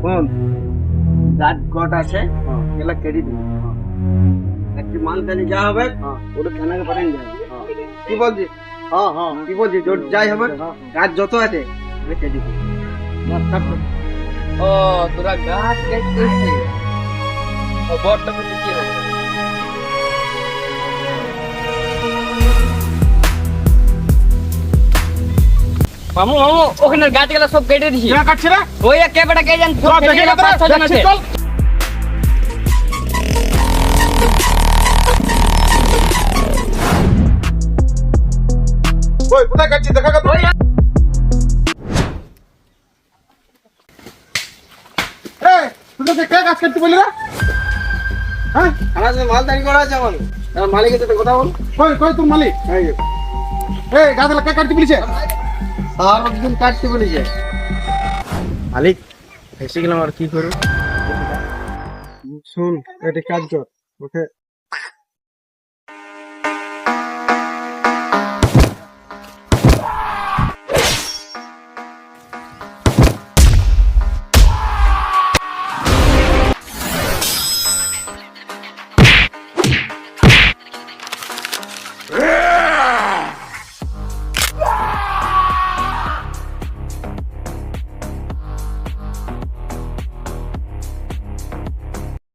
শোন, গাছ গট আছে, এগুলা কেটে দিবি। একটি মাল তালি যা হবে ওটা থানাকে পাঠান যাবে। কি বলছিস? কি বলছিস? যাই হবে গাছ যত আছে ওটা কেটে দিবি। ও তোরা গাছ কাটতেছিস, ও বটটা বলতে কি হবে? মামু মামু ওখানে গাছগুলো সব কেটে দিছি। কে কাটছে রে? ওই এক ক্যাবেটা কে জান সব চল কেটে দেখে গেল, নে তোরা, 5-6 জন আছে। দেখছিস চল। ওই কোথায় কাটছিস দেখা গেল? এই তোদেরকে কে গাছ কাটতে বলি রে? হ্যাঁ আমার সাথে মাল তালি করা আছে আমার, মালিকের সাথে কথা বল। কই কই তোর মালিক? এই যে, এই গাছগুলো কে কাটতে বলিছে? আর একদিন কাটতে বলেছে। মালিক ফেসে গেলাম, আর কি করবো? শুন এটা কাজ কর, ওকে